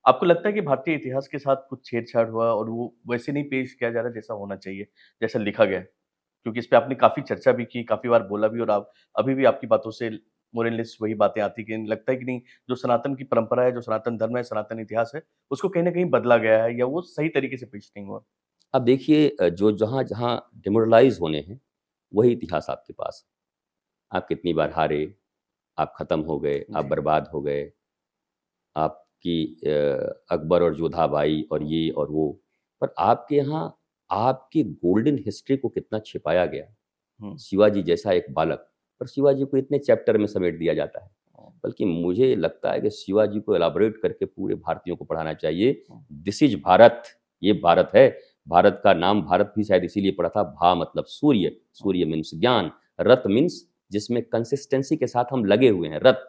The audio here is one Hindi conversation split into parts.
आपको लगता है कि भारतीय इतिहास के साथ कुछ छेड़छाड़ हुआ और वो वैसे नहीं पेश किया जा रहा जैसा होना चाहिए, जैसा लिखा गया है? क्योंकि इस पे आपने काफ़ी चर्चा भी की, काफ़ी बार बोला भी और आप अभी भी आपकी बातों से मोर एंड लेस वही बातें आती कि लगता है कि नहीं, जो सनातन की परंपरा है, जो सनातन धर्म है, सनातन इतिहास है, उसको कहीं न कहीं बदला गया है या वो सही तरीके से पेश नहीं हुआ। अब देखिए जो जहाँ-जहाँ डिमोरलाइज़ होने हैं, वही इतिहास आपके पास है। आप कितनी बार हारे, आप ख़त्म हो गए, आप जी, बर्बाद हो गए, आपकी अकबर और जोधाबाई और ये और वो। पर आपके यहाँ आपकी गोल्डन हिस्ट्री को कितना छिपाया गया। हुँ, शिवाजी जैसा एक बालक, पर शिवाजी को इतने चैप्टर में समेट दिया जाता है। हुँ, बल्कि मुझे लगता है कि शिवाजी को एलाबोरेट करके पूरे भारतीयों को पढ़ाना चाहिए। हुँ, दिस इज़ भारत, ये भारत है। भारत का नाम भारत भी शायद इसीलिए पड़ा था, भा मतलब सूर्य, हुँ, सूर्य मीन्स ज्ञान, रत मीन्स जिसमें कंसिस्टेंसी के साथ हम लगे हुए हैं, रत,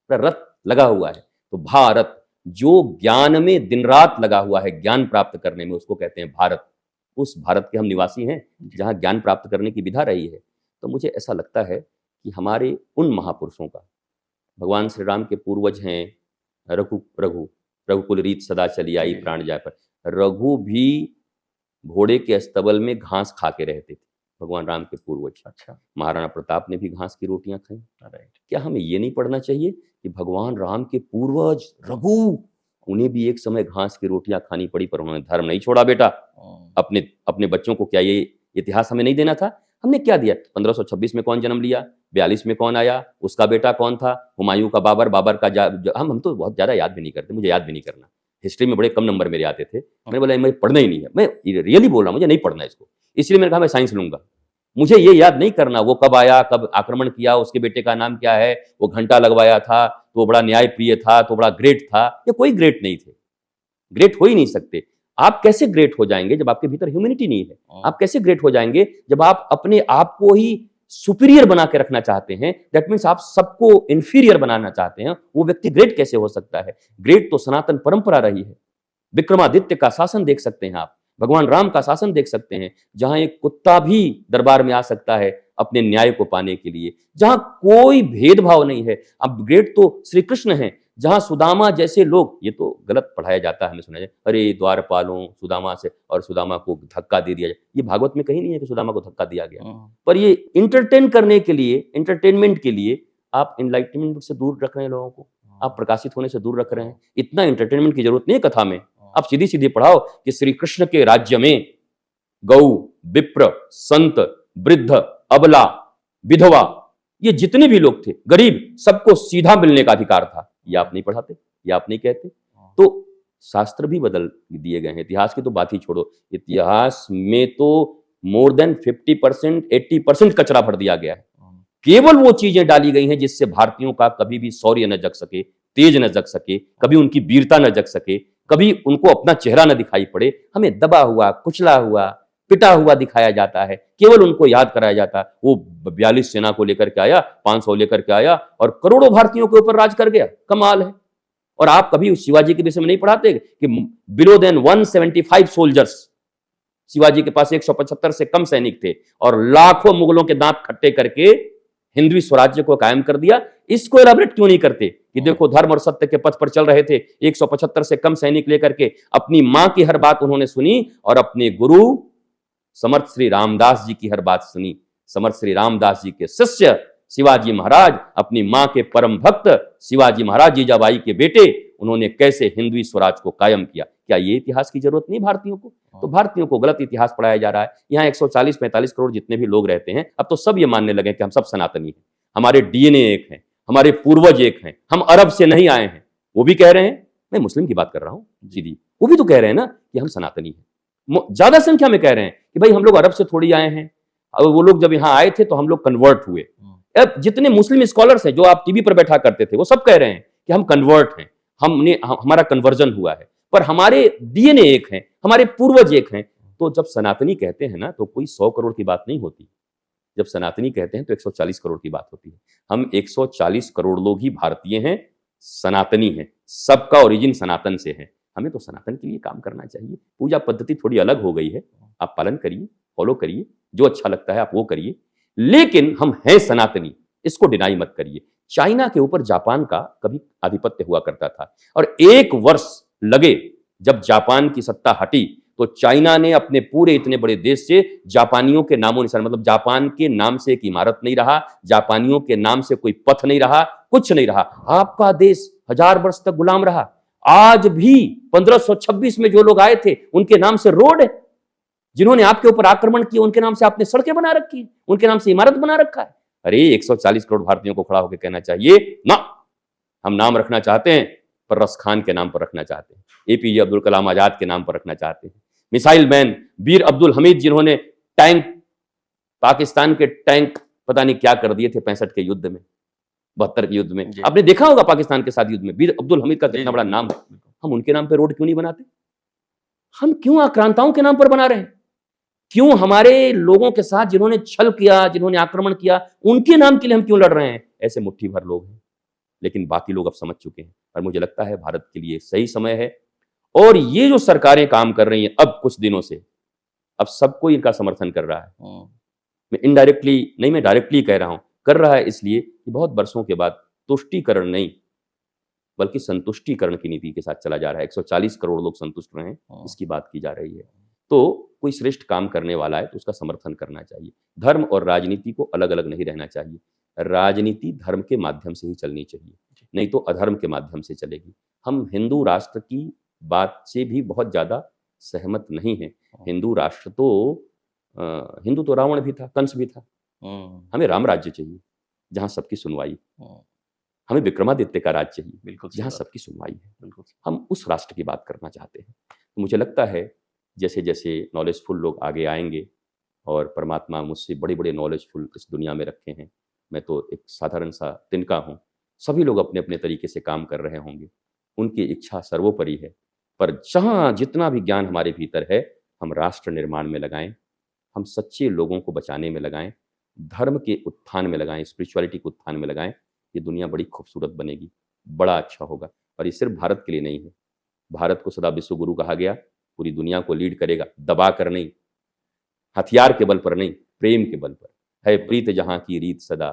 पूरा रत लगा हुआ है। तो भारत, जो ज्ञान में दिन-रात लगा हुआ है, ज्ञान प्राप्त करने में, उसको कहते हैं भारत। उस भारत के हम निवासी हैं, जी, जहाँ ज्ञान प्राप्त करने की विधा रही है। तो मुझे ऐसा लगता है कि हमारे उन महापुरुषों का, भगवान श्री राम के पूर्वज हैं रघु रघु रघुकुल रीत सदा चली आई जी, जी, प्राण जाय पर। रघु भी घोड़े के अस्तबल में घास खा के रहते थे, भगवान राम के पूर्वज। अच्छा, महाराणा प्रताप ने भी घास की रोटियां खाई। राइट, क्या हमें ये नहीं पढ़ना चाहिए कि भगवान राम के पूर्वज रघु, उन्हें भी एक समय घास की रोटियां खानी पड़ी पर उन्होंने धर्म नहीं छोड़ा बेटा। हुँ, अपने अपने बच्चों को क्या ये इतिहास हमें नहीं देना था? हमने क्या दिया? 1526 में कौन जन्म लिया? 42 में कौन आया? उसका बेटा कौन था? हुमायूँ का बाबर, बाबर का जा ज हम तो बहुत ज़्यादा याद भी नहीं करते, मुझे याद भी नहीं करना। हिस्ट्री में बड़े कम नंबर मेरे आते थे। हुँ, मैंने बोला मुझे पढ़ना ही नहीं है। मैं रियली बोल रहा हूँ, मुझे नहीं पढ़ना है इसको। इसलिए मैंने कहा मैं साइंस लूँगा। मुझे ये याद नहीं करना वो कब आया, कब आक्रमण किया, उसके बेटे का नाम क्या है, वो घंटा लगवाया था, तो वो बड़ा न्यायप्रिय था, तो बड़ा ग्रेट था, या कोई ग्रेट नहीं थे। ग्रेट हो ही नहीं सकते। आप कैसे ग्रेट हो जाएँगे जब आपके भीतर ह्यूमैनिटी नहीं है? हुँ, आप कैसे ग्रेट हो जाएँगे जब आप अपने आप को ही सुपीरियर बना के रखना चाहते हैं? दैट मीन्स आप सबको इन्फीरियर बनाना चाहते हैं। वो व्यक्ति ग्रेट कैसे हो सकता है? ग्रेट तो सनातन परंपरा रही है। विक्रमादित्य का शासन देख सकते हैं आप, भगवान राम का शासन देख सकते हैं, जहाँ एक कुत्ता भी दरबार में आ सकता है अपने न्याय को पाने के लिए, जहाँ कोई भेदभाव नहीं है। अब ग्रेट तो श्री कृष्ण हैं, जहाँ सुदामा जैसे लोग, ये तो गलत पढ़ाया जाता है, हमें सुना जाए, अरे द्वारपालों सुदामा से, और सुदामा को धक्का दे दिया जाए। ये भागवत में कहीं नहीं है कि सुदामा को धक्का दिया गया। हुँ, पर ये इंटरटेन करने के लिए, एंटरटेनमेंट के लिए आप एनलाइटमेंट से दूर रख रहे हैं लोगों को, आप प्रकाशित होने से दूर रख रहे हैं। इतना एंटरटेनमेंट की जरूरत नहीं है कथा में। हुँ, आप सीधी-सीधी पढ़ाओ कि श्री कृष्ण के राज्य में गौ, विप्र, संत, वृद्ध, अबला, विधवा, ये जितने भी लोग थे, गरीब, सबको सीधा मिलने का अधिकार था। ये आप नहीं पढ़ाते, ये आप नहीं कहते। हुँ, तो शास्त्र भी बदल दिए गए हैं। इतिहास की तो बात ही छोड़ो। इतिहास में तो मोर देन 50% 80% कचरा भर दिया गया है। हुँ, केवल वो चीजें डाली गई हैं जिससे भारतीयों का कभी भी शौर्य न जग सके, तेज न जग सके, कभी उनकी वीरता न जग सके, कभी उनको अपना चेहरा न दिखाई पड़े। हमें दबा हुआ, कुचला हुआ, पिटा हुआ दिखाया जाता है। केवल उनको याद कराया जाता है, वो 42 सेना को लेकर के आया, 500 लेकर के आया और करोड़ों भारतीयों के ऊपर राज कर गया। कमाल है। और आप कभी उस शिवाजी के विषय में नहीं पढ़ाते कि बिलो देन 175 सोल्जर्स, शिवाजी के पास 175 से कम सैनिक थे और लाखों मुगलों के दांत खट्टे करके हिंदवी स्वराज्य को कायम कर दिया। इसको एलाबरेट क्यों नहीं करते कि हुँ, देखो धर्म और सत्य के पथ पर चल रहे थे, 175 से कम सैनिक लेकर के अपनी मां की हर बात उन्होंने सुनी और अपने गुरु समर्थ श्री रामदास जी की हर बात सुनी। समर्थ श्री रामदास जी के शिष्य शिवाजी महाराज, अपनी मां के परम भक्त शिवाजी महाराज जीजाबाई के बेटे, उन्होंने कैसे हिंदवी स्वराज को कायम किया। क्या ये इतिहास की जरूरत नहीं भारतीयों को? तो हुँ, भारतीयों को गलत इतिहास पढ़ाया जा रहा है। यहाँ 140-45 करोड़ जितने भी लोग रहते हैं, अब तो सब ये मानने लगे कि हम सब सनातनी हैं, हमारे डीएनए एक हैं, हमारे पूर्वज एक हैं, हम अरब से नहीं आए हैं। वो भी कह रहे हैं, मैं मुस्लिम की बात कर रहा हूँ जी, सीधी, वो भी तो कह रहे हैं ना कि हम सनातनी हैं। ज्यादा संख्या में कह रहे हैं कि भाई हम लोग अरब से थोड़ी आए हैं, और वो लोग जब यहाँ आए थे तो हम लोग कन्वर्ट हुए। हुँ, अब जितने मुस्लिम स्कॉलर्स हैं जो आप टीवी पर बैठा करते थे, वो सब कह रहे हैं कि हम कन्वर्ट हैं, हमारा कन्वर्जन हुआ है, पर हमारे डीएनए एक हैं, हमारे पूर्वज एक हैं। तो जब सनातनी कहते हैं ना, तो कोई 100 करोड़ की बात नहीं होती। जब सनातनी कहते हैं तो 140 करोड़ की बात होती है। हम 140 करोड़ लोग ही भारतीय हैं, सनातनी हैं, सबका ओरिजिन सनातन से है। हमें तो सनातन के लिए काम करना चाहिए। पूजा पद्धति थोड़ी अलग हो गई है, आप पालन करिए, फॉलो करिए, जो अच्छा लगता है आप वो करिए, लेकिन हम हैं सनातनी, इसको डिनाई मत करिए। चाइना के ऊपर जापान का कभी आधिपत्य हुआ करता था और एक वर्ष लगे, जब जापान की सत्ता हटी तो चाइना ने अपने पूरे इतने बड़े देश से जापानियों के नामों निशान, मतलब जापान के नाम से एक इमारत नहीं रहा, जापानियों के नाम से कोई पथ नहीं रहा, कुछ नहीं रहा। आपका देश 1000 वर्ष तक गुलाम रहा। आज भी 1526 में जो लोग आए थे उनके नाम से रोड है, जिन्होंने आपके ऊपर आक्रमण किया उनके नाम से आपने सड़कें बना रखी है, उनके नाम से इमारत बना रखा है। अरे 140 करोड़ भारतीयों को खड़ा होकर कहना चाहिए ना, हम नाम रखना चाहते हैं पर रस खान के नाम पर रखना चाहते हैं, एपीजे अब्दुल कलाम आजाद के नाम पर रखना चाहते हैं, मिसाइल मैन वीर अब्दुल हमीद, जिन्होंने टैंक, पाकिस्तान के टैंक पता नहीं क्या कर दिए थे 65 के युद्ध में, 72 के युद्ध में। आपने देखा होगा पाकिस्तान के साथ युद्ध में वीर अब्दुल हमीद का कितना बड़ा नाम है। हम उनके नाम पर रोड क्यों नहीं बनाते? हम क्यों आक्रांताओं के नाम पर बना रहे हैं? क्यों हमारे लोगों के साथ जिन्होंने छल किया, जिन्होंने आक्रमण किया, उनके नाम के लिए हम क्यों लड़ रहे हैं? ऐसे मुट्ठी भर लोग हैं, लेकिन बाकी लोग अब समझ चुके हैं और मुझे लगता है भारत के लिए सही समय है। और ये जो सरकारें काम कर रही हैं अब कुछ दिनों से, अब सबको इनका समर्थन कर रहा है। मैं इनडायरेक्टली नहीं, मैं डायरेक्टली कह रहा हूं, कर रहा है इसलिए कि बहुत वर्षों के बाद तुष्टीकरण नहीं बल्कि संतुष्टीकरण की नीति के साथ चला जा रहा है। 140 करोड़ लोग संतुष्ट रहे हैं, इसकी बात की जा रही है। तो कोई श्रेष्ठ काम करने वाला है तो उसका समर्थन करना चाहिए। धर्म और राजनीति को अलग अलग नहीं रहना चाहिए। राजनीति धर्म के माध्यम से ही चलनी चाहिए, नहीं तो अधर्म के माध्यम से चलेगी। हम हिंदू राष्ट्र की बात से भी बहुत ज्यादा सहमत नहीं है। हिंदू राष्ट्र तो हिंदू तो रावण भी था, कंस भी था। हमें राम राज्य चाहिए जहां सबकी सुनवाई, हमें विक्रमादित्य का राज चाहिए बिल्कुल जहां सबकी सुनवाई है। बिल्कुल हम उस राष्ट्र की बात करना चाहते हैं। तो मुझे लगता है जैसे जैसे नॉलेजफुल लोग आगे आएंगे, और परमात्मा मुझसे बड़े बड़े नॉलेजफुल इस दुनिया में रखे हैं, मैं तो एक साधारण सा तिनका हूँ, सभी लोग अपने अपने तरीके से काम कर रहे होंगे, उनकी इच्छा सर्वोपरि है। पर जहाँ जितना भी ज्ञान हमारे भीतर है हम राष्ट्र निर्माण में लगाएं, हम सच्चे लोगों को बचाने में लगाएं, धर्म के उत्थान में लगाएं, स्पिरिचुअलिटी के उत्थान में लगाएं। ये दुनिया बड़ी खूबसूरत बनेगी, बड़ा अच्छा होगा। और ये सिर्फ भारत के लिए नहीं है, भारत को सदा विश्व गुरु कहा गया, पूरी दुनिया को लीड करेगा, दबा कर नहीं, हथियार के बल पर नहीं, प्रेम के बल पर। है प्रीत जहां की रीत सदा,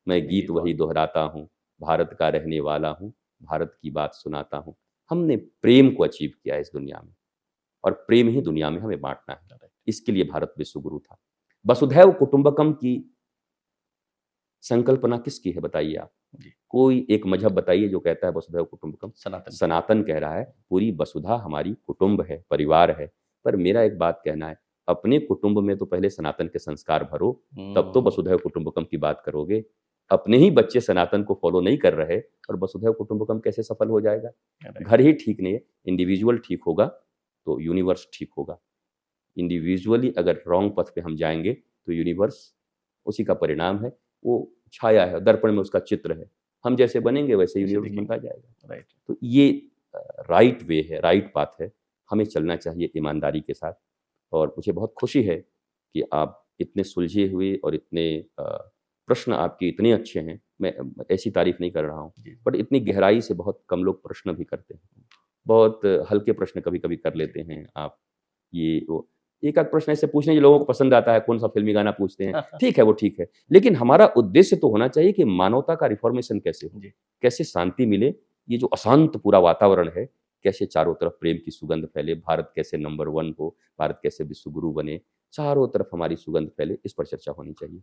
मैं गीत वही दोहराता हूँ, भारत का रहने वाला हूँ, भारत की बात सुनाता हूँ। हमने प्रेम को अचीव किया है इस दुनिया में, और प्रेम ही दुनिया में हमें बांटना है। इसके लिए भारत विश्व गुरु था। वसुधैव कुटुंबकम की संकल्पना किसकी है बताइए आप? कोई एक मजहब बताइए जो कहता है वसुधैव कुटुंबकम? सनातन कह रहा है पूरी वसुधा हमारी कुटुंब है, परिवार है। पर मेरा एक बात कहना है, अपने कुटुंब में तो पहले सनातन के संस्कार भरो, तब तो वसुधैव कुटुंबकम की बात करोगे। अपने ही बच्चे सनातन को फॉलो नहीं कर रहे और वसुधैव कुटुंबकम कैसे सफल हो जाएगा? घर ही ठीक नहीं है, इंडिविजुअल ठीक होगा तो यूनिवर्स ठीक होगा। इंडिविजुअली अगर रॉन्ग पथ पे हम जाएंगे तो यूनिवर्स उसी का परिणाम है, वो छाया है, दर्पण में उसका चित्र है, हम जैसे बनेंगे वैसे यूनिवर्स बनता जाएगा। तो ये राइट वे है, राइट पाथ है, हमें चलना चाहिए ईमानदारी के साथ। और मुझे बहुत खुशी है कि आप इतने सुलझे हुए और इतने प्रश्न आपके इतने अच्छे हैं। मैं ऐसी तारीफ नहीं कर रहा हूँ, बट इतनी गहराई से बहुत कम लोग प्रश्न भी करते हैं। बहुत हल्के प्रश्न कभी कभी कर लेते हैं आप, ये वो एक आध प्रश्न ऐसे पूछने जो लोगों को पसंद आता है, कौन सा फिल्मी गाना पूछते हैं, ठीक है वो ठीक है, लेकिन हमारा उद्देश्य तो होना चाहिए कि मानवता का रिफॉर्मेशन कैसे हो, कैसे शांति मिले, ये जो अशांत पूरा वातावरण है कैसे चारों तरफ प्रेम की सुगंध फैले, भारत कैसे नंबर 1 हो, भारत कैसे विश्व गुरु बने, चारों तरफ हमारी सुगंध फैले, इस पर चर्चा होनी चाहिए।